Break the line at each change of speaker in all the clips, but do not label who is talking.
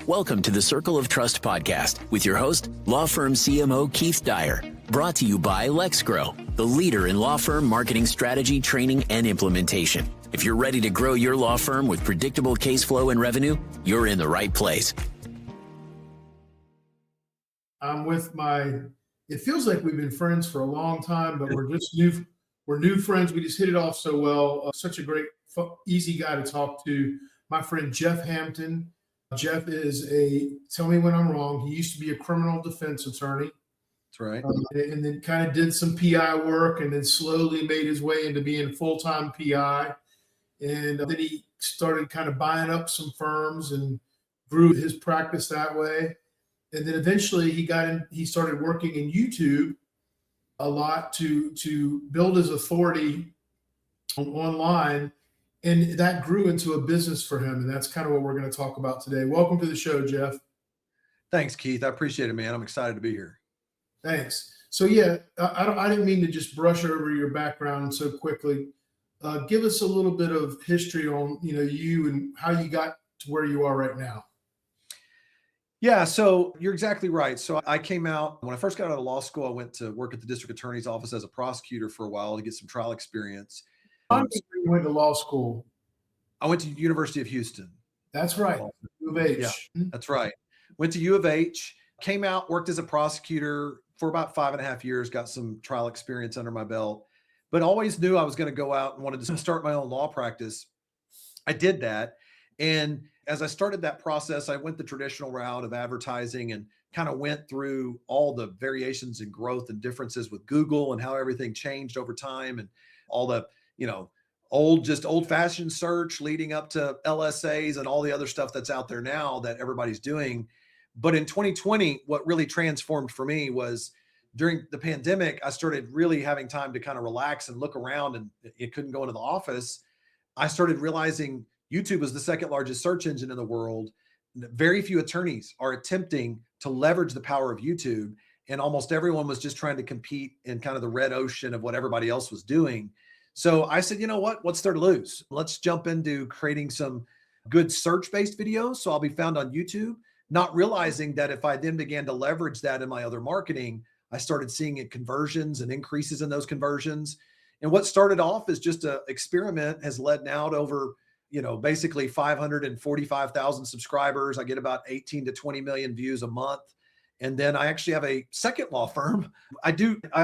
Welcome to the Circle of Trust podcast with your host, law firm CMO Keith Dyer. Brought to you by LexGrow, the leader in law firm marketing strategy, training, and implementation. If you're ready to grow your law firm with predictable case flow and revenue, you're in the right place.
I'm with it feels like we've been friends for a long time, but we're just new friends. We just hit it off so well. Such a great, easy guy to talk to. My friend, Jeff Hampton. Jeff is tell me when I'm wrong, he used to be a criminal defense attorney.
That's right.
And then kind of did some PI work and then slowly made his way into being full-time PI. And then he started kind of buying up some firms and grew his practice that way. And then eventually he started working in YouTube a lot to build his authority online. And that grew into a business for him. And that's kind of what we're going to talk about today. Welcome to the show, Jeff.
Thanks, Keith. I appreciate it, man. I'm excited to be here.
Thanks. So yeah, I didn't mean to just brush over your background so quickly. Give us a little bit of history on, you and how you got to where you are right now.
Yeah, so you're exactly right. So I came out, when I first got out of law school, I went to work at the district attorney's office as a prosecutor for a while to get some trial experience.
You went to law school.
I went to University of Houston.
That's right. U of H.
Yeah, that's right. Went to U of H, came out, worked as a prosecutor for about 5.5 years, got some trial experience under my belt, but always knew I was going to go out and wanted to start my own law practice. I did that. And as I started that process, I went the traditional route of advertising and kind of went through all the variations in growth and differences with Google and how everything changed over time and all the, old fashioned search leading up to LSAs and all the other stuff that's out there now that everybody's doing. But in 2020, what really transformed for me was during the pandemic, I started really having time to kind of relax and look around, and it couldn't go into the office. I started realizing YouTube is the second largest search engine in the world. Very few attorneys are attempting to leverage the power of YouTube. And almost everyone was just trying to compete in kind of the red ocean of what everybody else was doing. So I said, you know what, what's there to lose? Let's jump into creating some good search-based videos. So I'll be found on YouTube, not realizing that if I then began to leverage that in my other marketing, I started seeing it conversions and increases in those conversions. And what started off as just an experiment has led now to over, basically 545,000 subscribers. I get about 18 to 20 million views a month. And then I actually have a second law firm. I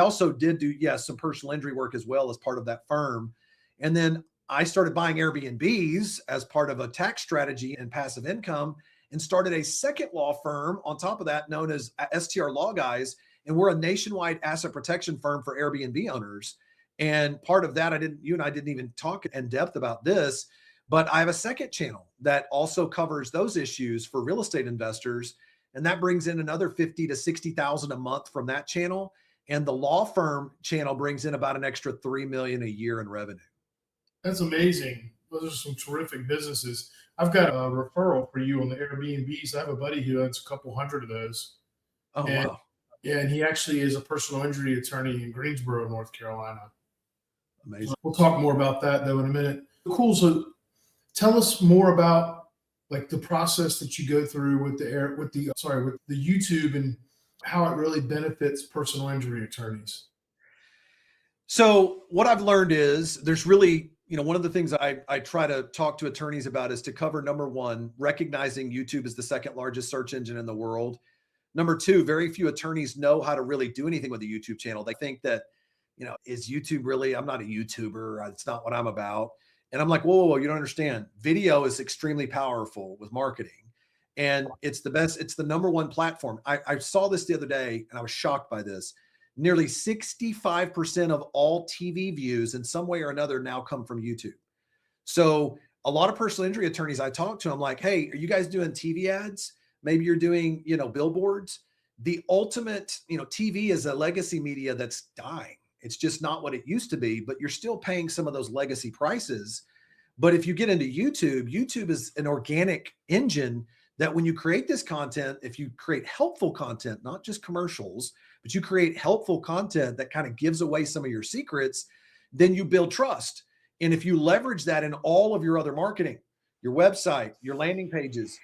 also did do, some personal injury work as well as part of that firm. And then I started buying Airbnbs as part of a tax strategy and passive income and started a second law firm on top of that known as STR Law Guys. And we're a nationwide asset protection firm for Airbnb owners. And part of that, you and I didn't even talk in depth about this, but I have a second channel that also covers those issues for real estate investors. And that brings in another 50 to 60,000 a month from that channel. And the law firm channel brings in about an extra 3 million a year in revenue.
That's amazing. Those are some terrific businesses. I've got a referral for you on the Airbnbs. I have a buddy who owns a couple hundred of those.
Oh, wow.
Yeah, and he actually is a personal injury attorney in Greensboro, North Carolina.
Amazing.
We'll talk more about that though in a minute. Cool. So tell us more about the process that you go through with the YouTube and how it really benefits personal injury attorneys.
So what I've learned is there's really, one of the things I try to talk to attorneys about is to cover, number one, recognizing YouTube is the second largest search engine in the world. Number two, very few attorneys know how to really do anything with a YouTube channel. They think that, is YouTube really, I'm not a YouTuber. It's not what I'm about. And I'm like, whoa, you don't understand. Video is extremely powerful with marketing. And it's the best, it's the number one platform. I saw this the other day and I was shocked by this. Nearly 65% of all TV views in some way or another now come from YouTube. So a lot of personal injury attorneys I talk to, I'm like, hey, are you guys doing TV ads? Maybe you're doing, billboards. The ultimate, TV is a legacy media that's dying. It's just not what it used to be, but you're still paying some of those legacy prices. But if you get into YouTube, YouTube is an organic engine that when you create this content, if you create helpful content, not just commercials, but you create helpful content that kind of gives away some of your secrets, then you build trust. And if you leverage that in all of your other marketing, your website, your landing pages,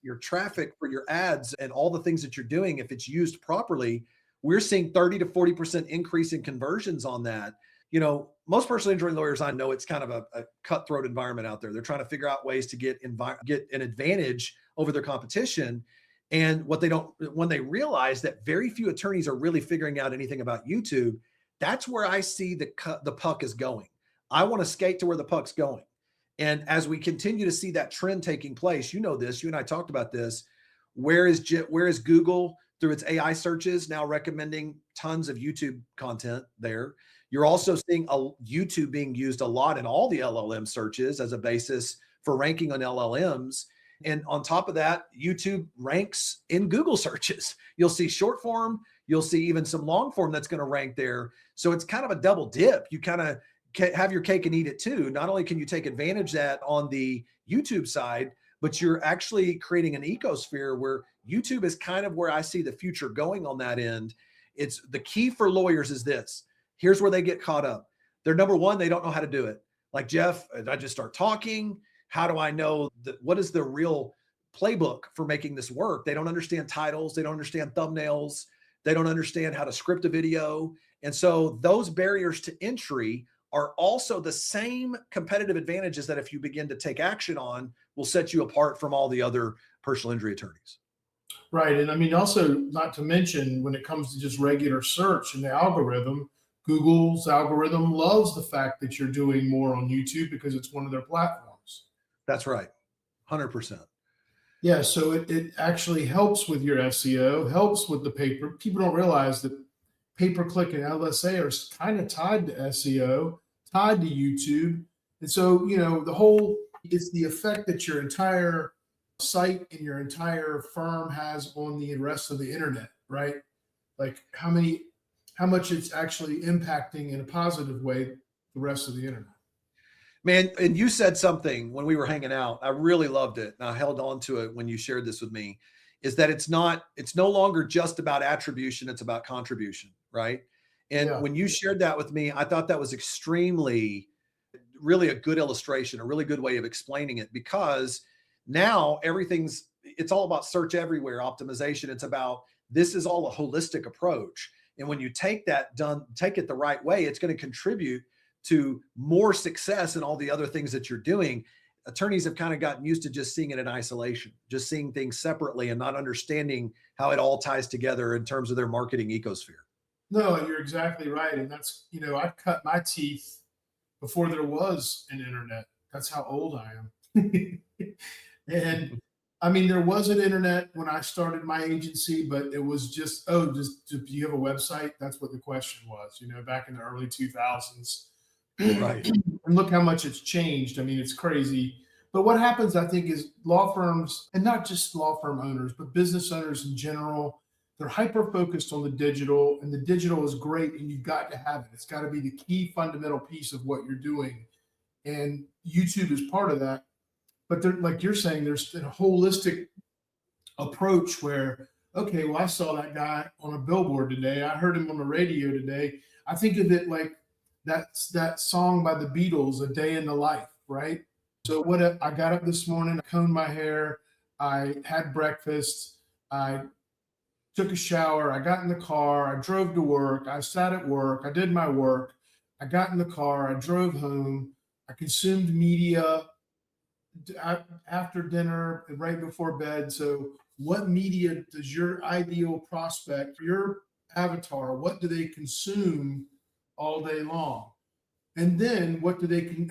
your traffic for your ads, and all the things that you're doing, if it's used properly, we're seeing 30 to 40% increase in conversions on that. You know, most personal injury lawyers, I know it's kind of a cutthroat environment out there. They're trying to figure out ways to get an advantage over their competition. And when they realize that very few attorneys are really figuring out anything about YouTube, that's where I see the puck is going. I want to skate to where the puck's going. And as we continue to see that trend taking place, you know this, you and I talked about this, where is Google through its AI searches now recommending tons of YouTube content there? You're also seeing YouTube being used a lot in all the LLM searches as a basis for ranking on LLMs. And on top of that, YouTube ranks in Google searches. You'll see short form, you'll see even some long form that's going to rank there. So it's kind of a double dip. You kind of have your cake and eat it too. Not only can you take advantage of that on the YouTube side, but you're actually creating an ecosphere where YouTube is kind of where I see the future going on that end. It's the key for lawyers is this. Here's where they get caught up. They're number one, they don't know how to do it. Like, Jeff, I just start talking. How do I know what is the real playbook for making this work? They don't understand titles. They don't understand thumbnails. They don't understand how to script a video. And so those barriers to entry are also the same competitive advantages that if you begin to take action on will set you apart from all the other personal injury attorneys.
Right. And I mean, also not to mention when it comes to just regular search and the algorithm, Google's algorithm loves the fact that you're doing more on YouTube because it's one of their platforms.
That's right. 100%.
Yeah. So it actually helps with your SEO, helps with the paper. People don't realize that pay-per-click and LSA are kind of tied to SEO, tied to YouTube. And so, you know, it's the effect that your entire site and your entire firm has on the rest of the internet, right? Like how much it's actually impacting in a positive way the rest of the internet.
Man, and you said something when we were hanging out. I really loved it. And I held on to it when you shared this with me, is that it's no longer just about attribution, it's about contribution, right? And when you shared that with me, I thought that was really a good illustration, a really good way of explaining it, because now it's all about search everywhere optimization. It's about, this is all a holistic approach. And when you take it the right way, it's going to contribute to more success in all the other things that you're doing. Attorneys have kind of gotten used to just seeing it in isolation, just seeing things separately and not understanding how it all ties together in terms of their marketing ecosphere.
No, you're exactly right. And that's, I cut my teeth before there was an internet. That's how old I am. And I mean, there was an internet when I started my agency, but it was just, do you have a website? That's what the question was, back in the early 2000s.
Right.
And look how much it's changed. I mean, it's crazy. But what happens, I think, is law firms, and not just law firm owners, but business owners in general, they're hyper focused on the digital, and the digital is great, and you've got to have it. It's got to be the key fundamental piece of what you're doing. And YouTube is part of that. But like you're saying, there's a holistic approach where, okay, well, I saw that guy on a billboard today. I heard him on the radio today. I think of it like that's that song by the Beatles, A Day in the Life, right? So I got up this morning, I combed my hair, I had breakfast, I took a shower, I got in the car, I drove to work, I sat at work, I did my work, I got in the car, I drove home, I consumed media after dinner and right before bed. So what media does your ideal prospect, your avatar, what do they consume all day long? And then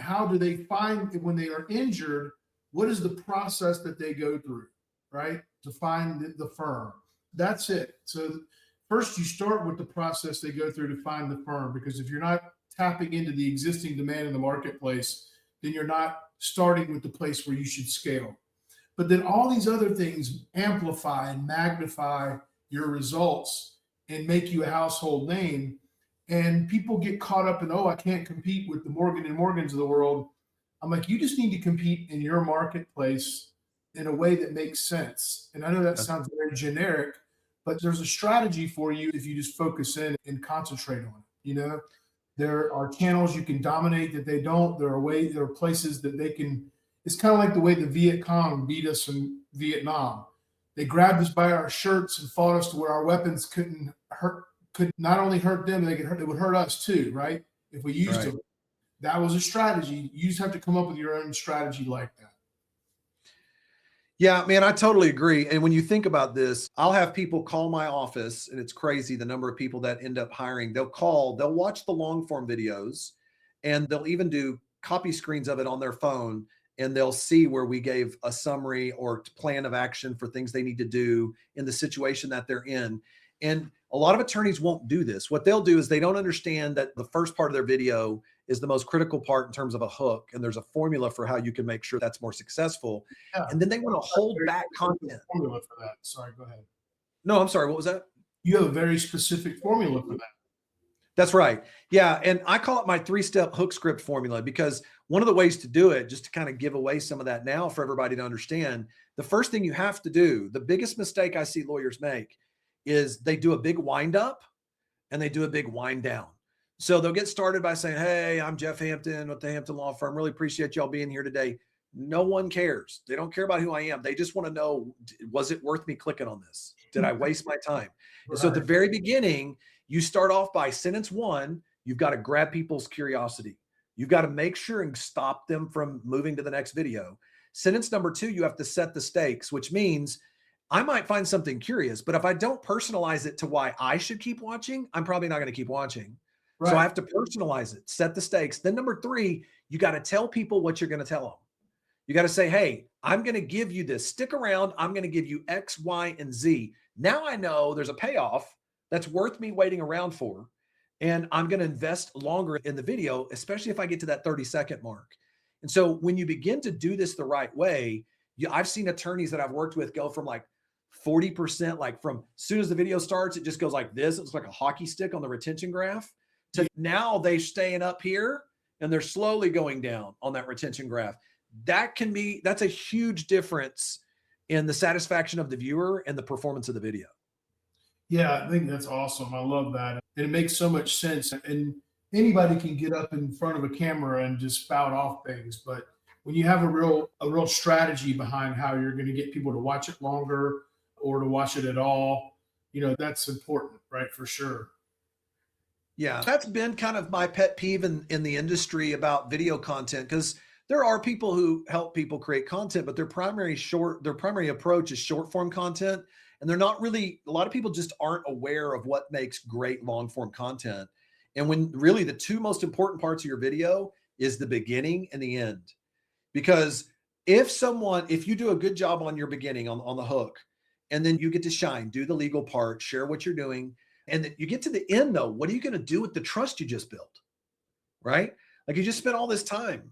how do they find, when they are injured, what is the process that they go through, right? To find the firm. That's it. So first you start with the process they go through to find the firm, because if you're not tapping into the existing demand in the marketplace, then you're not starting with the place where you should scale. But then all these other things amplify and magnify your results and make you a household name. And people get caught up in, I can't compete with the Morgan and Morgans of the world. I'm like, you just need to compete in your marketplace in a way that makes sense. And I know that sounds very generic, but there's a strategy for you if you just focus in and concentrate on it. There are channels you can dominate that they don't. There are places that they can It's kind of like the way the Viet Cong beat us in Vietnam. They grabbed us by our shirts and fought us to where our weapons could not only hurt them, they would hurt us too, right? If we used
Right.
them. That was a strategy. You just have to come up with your own strategy like that.
Yeah, man, I totally agree. And when you think about this, I'll have people call my office, and it's crazy the number of people that end up hiring. They'll watch the long form videos, and they'll even do copy screens of it on their phone, and they'll see where we gave a summary or plan of action for things they need to do in the situation that they're in. And a lot of attorneys won't do this. What they'll do is they don't understand that the first part of their video is the most critical part in terms of a hook. And there's a formula for how you can make sure that's more successful.
Yeah.
And then they want to hold back content.
Formula for that. Sorry, go ahead.
No, I'm sorry. What was that?
You have a very specific formula for that.
That's right. Yeah. And I call it my 3-step hook script formula, because one of the ways to do it, just to kind of give away some of that now for everybody to understand, the first thing you have to do, the biggest mistake I see lawyers make, is they do a big wind up and they do a big wind down. So they'll get started by saying, hey, I'm Jeff Hampton with the Hampton Law Firm. Really appreciate y'all being here today. No one cares. They don't care about who I am. They just want to know, was it worth me clicking on this? Did I waste my time? Right. So at the very beginning, you start off by sentence 1, you've got to grab people's curiosity. You've got to make sure and stop them from moving to the next video. Sentence number 2, you have to set the stakes, which means I might find something curious, but if I don't personalize it to why I should keep watching, I'm probably not going to keep watching. Right. So I have to personalize it, set the stakes. Then number 3, you got to tell people what you're going to tell them. You got to say, hey, I'm going to give you this. Stick around. I'm going to give you X, Y, and Z. Now I know there's a payoff that's worth me waiting around for. And I'm going to invest longer in the video, especially if I get to that 30-second mark. And so when you begin to do this the right way, I've seen attorneys that I've worked with go from like 40%, like from as soon as the video starts, it just goes like this. It's like a hockey stick on the retention graph, to now they're staying up here and they're slowly going down on that retention graph. That's a huge difference in the satisfaction of the viewer and the performance of the video.
Yeah, I think that's awesome. I love that. And it makes so much sense. And anybody can get up in front of a camera and just spout off things. But when you have a real strategy behind how you're going to get people to watch it longer or to watch it at all, that's important, right? For sure.
Yeah, that's been kind of my pet peeve in the industry about video content, because there are people who help people create content, but their primary approach is short form content. And they're not really, a lot of people just aren't aware of what makes great long form content. And when really the 2 most important parts of your video is the beginning and the end. Because if you do a good job on your beginning on the hook, and then you get to shine, do the legal part, share what you're doing, and then you get to the end though, what are you going to do with the trust you just built? Right? Like, you just spent all this time.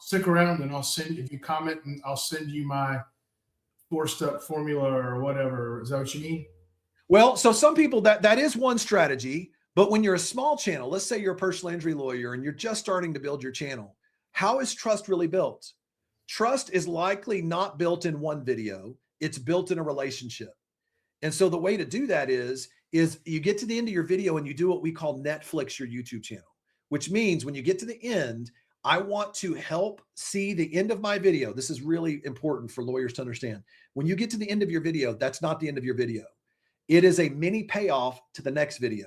Stick around and if you comment, and I'll send you my 4-step formula or whatever. Is that what you mean?
Well, so some people, that is one strategy, but when you're a small channel, let's say you're a personal injury lawyer and you're just starting to build your channel, how is trust really built? Trust is likely not built in one video. It's built in a relationship. And so the way to do that is you get to the end of your video and you do what we call Netflix your YouTube channel, which means when you get to the end, I want to help see the end of my video. This is really important for lawyers to understand. When you get to the end of your video, that's not the end of your video. It is a mini payoff to the next video.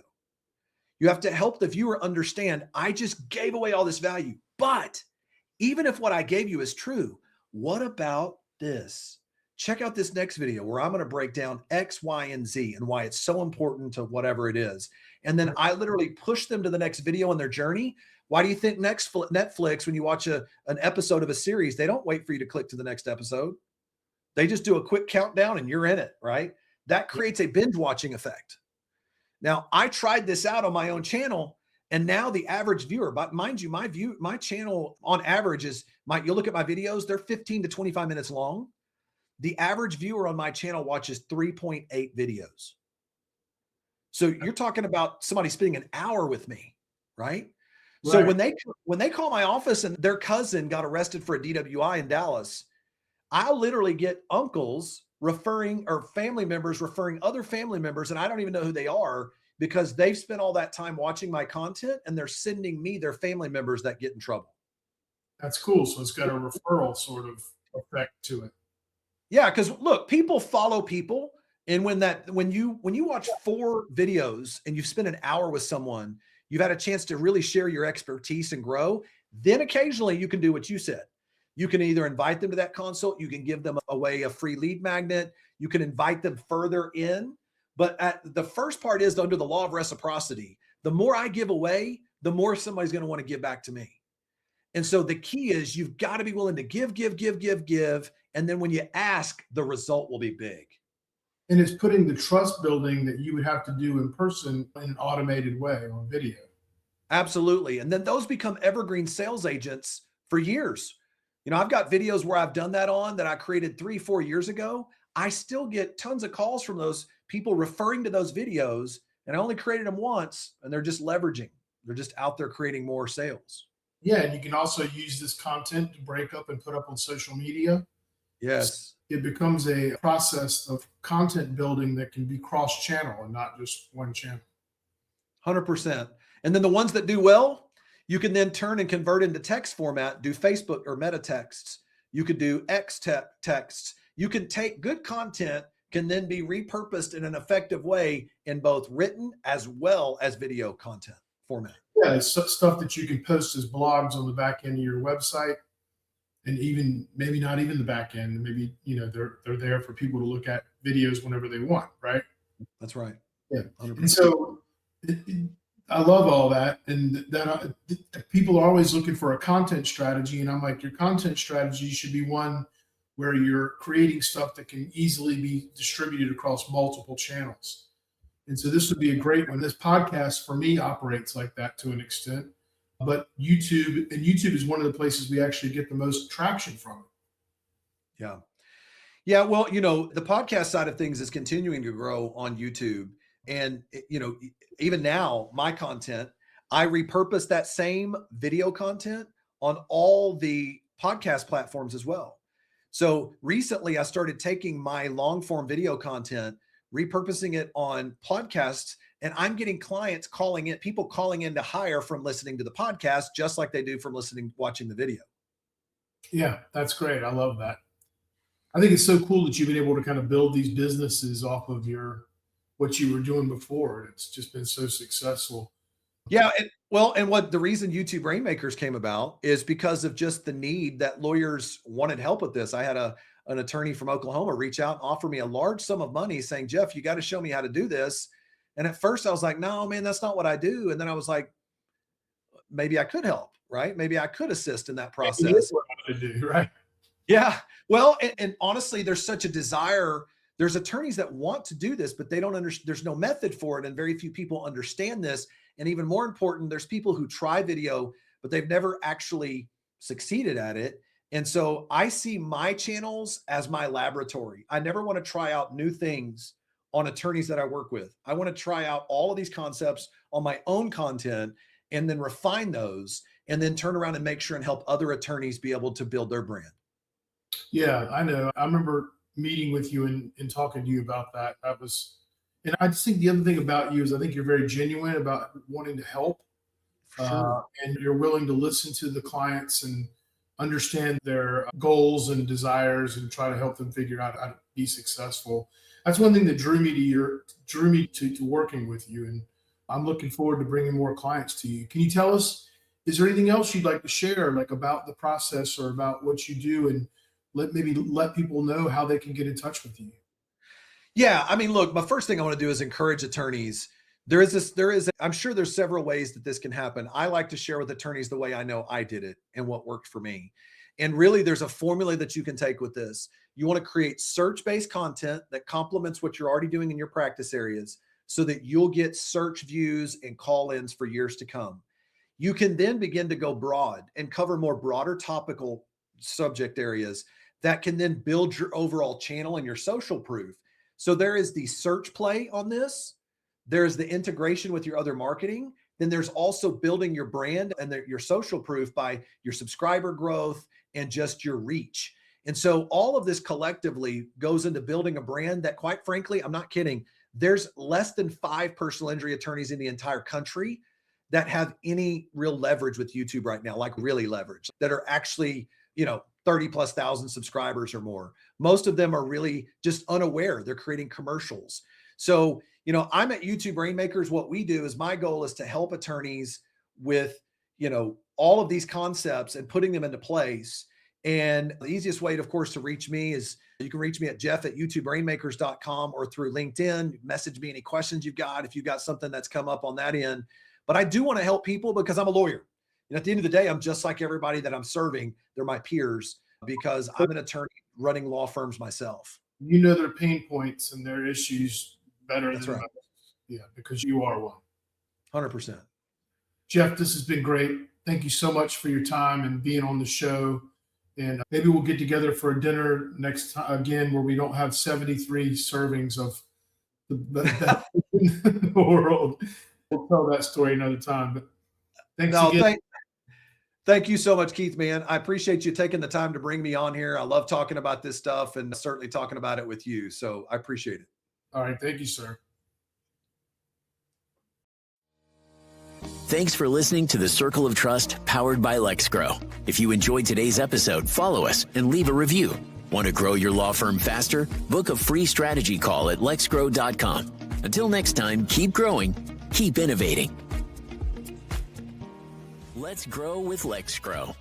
You have to help the viewer understand, I just gave away all this value, but even if what I gave you is true, what about this? Check out this next video where I'm going to break down X, Y, and Z and why it's so important to whatever it is. And then I literally push them to the next video in their journey. Why do you think Netflix, when you watch an episode of a series, they don't wait for you to click to the next episode? They just do a quick countdown and you're in it, right? That creates a binge watching effect. Now, I tried this out on my own channel, and now the average viewer, but mind you, my channel on average you'll look at my videos, they're 15 to 25 minutes long. The average viewer on my channel watches 3.8 videos. So you're talking about somebody spending an hour with me, right? So when they call my office and their cousin got arrested for a DWI in Dallas, I'll literally get uncles referring, or family members referring other family members, and I don't even know who they are, because they've spent all that time watching my content and they're sending me their family members that get in trouble.
That's cool. So it's got a referral sort of effect to it.
Yeah, because look, people follow people. And when you watch 4 videos and you've spent an hour with someone, you've had a chance to really share your expertise and grow. Then occasionally you can do what you said. You can either invite them to that consult, you can give them away a free lead magnet, you can invite them further in. But the first part is under the law of reciprocity. The more I give away, the more somebody's going to want to give back to me. And so the key is you've got to be willing to give, give, give, give, give. And then when you ask, the result will be big.
And it's putting the trust building that you would have to do in person in an automated way on video.
Absolutely. And then those become evergreen sales agents for years. I've got videos where I've done that on that I created 3-4 years ago. I still get tons of calls from those people referring to those videos, and I only created them once, and they're just leveraging. They're just out there creating more sales.
Yeah. And you can also use this content to break up and put up on social media.
Yes.
It becomes a process of content building that can be cross-channel and not just one channel.
100%. And then the ones that do well, you can then turn and convert into text format, do Facebook or meta texts. You could do X texts. You can take good content, can then be repurposed in an effective way in both written as well as video content format.
Yeah, it's stuff that you can post as blogs on the back end of your website, and even maybe not even the back end. Maybe they're there for people to look at videos whenever they want, right?
That's right.
Yeah.
100%.
And so I love all that, and that people are always looking for a content strategy, and I'm like, your content strategy should be one where you're creating stuff that can easily be distributed across multiple channels. And so this would be a great one. This podcast for me operates like that to an extent, but YouTube is one of the places we actually get the most traction from.
Yeah. Yeah. Well, the podcast side of things is continuing to grow on YouTube. And, even now, my content, I repurpose that same video content on all the podcast platforms as well. So recently I started taking my long form video content, repurposing it on podcasts, and I'm getting clients people calling in to hire from listening to the podcast, just like they do from watching the video.
Yeah, that's great. I love that. I think it's so cool that you've been able to kind of build these businesses off of what you were doing before. It's just been so successful.
Yeah. And what the reason YouTube Brainmakers came about is because of just the need that lawyers wanted help with this. I had an attorney from Oklahoma reach out and offer me a large sum of money saying, Jeff, you got to show me how to do this. And at first I was like, no, man, that's not what I do. And then I was like, maybe I could help, right? Maybe I could assist in that process.
What I do, right?
Yeah. Well, and honestly, there's such a desire. There's attorneys that want to do this, but they don't understand. There's no method for it. And very few people understand this. And even more important, there's people who try video, but they've never actually succeeded at it. And so I see my channels as my laboratory. I never want to try out new things on attorneys that I work with. I want to try out all of these concepts on my own content and then refine those and then turn around and make sure and help other attorneys be able to build their brand.
Yeah, I know. I remember meeting with you and talking to you about that. And I just think the other thing about you is I think you're very genuine about wanting to help.
Sure.
And you're willing to listen to the clients and understand their goals and desires and try to help them figure out how to be successful. That's one thing that drew me to working with you. And I'm looking forward to bringing more clients to you. Can you tell us, is there anything else you'd like to share, like about the process or about what you do, and let people know how they can get in touch with you?
Yeah. I mean, look, my first thing I want to do is encourage attorneys. I'm sure there's several ways that this can happen. I like to share with attorneys the way I know I did it and what worked for me. And really there's a formula that you can take with this. You want to create search-based content that complements what you're already doing in your practice areas so that you'll get search views and call-ins for years to come. You can then begin to go broad and cover more broader topical subject areas that can then build your overall channel and your social proof. So there is the search play on this. There's the integration with your other marketing. Then there's also building your brand and your social proof by your subscriber growth and just your reach. And so all of this collectively goes into building a brand that, quite frankly, I'm not kidding, there's less than 5 personal injury attorneys in the entire country that have any real leverage with YouTube right now, like really leverage, that are actually, 30,000+ subscribers or more. Most of them are really just unaware. They're creating commercials. So, I'm at YouTube Brainmakers. What we do is, my goal is to help attorneys with, all of these concepts and putting them into place. And the easiest way, of course, to reach me is you can reach me at jeff@youtubebrainmakers.com or through LinkedIn. Message me any questions you've got if you've got something that's come up on that end. But I do want to help people because I'm a lawyer. And at the end of the day, I'm just like everybody that I'm serving. They're my peers because I'm an attorney running law firms myself.
You know their pain points and their issues better
That's
than
right.
others. Yeah, because you are one.
100%.
Jeff, this has been great. Thank you so much for your time and being on the show. And maybe we'll get together for a dinner next time again, where we don't have 73 servings of the best in the world. We'll tell that story another time. But thanks again.
Thank you so much, Keith, man. I appreciate you taking the time to bring me on here. I love talking about this stuff and certainly talking about it with you. So I appreciate it.
All right. Thank you, sir.
Thanks for listening to the Circle of Trust powered by LexGrow. If you enjoyed today's episode, follow us and leave a review. Want to grow your law firm faster? Book a free strategy call at lexgrow.com. Until next time, keep growing, keep innovating. Let's grow with LexGrow.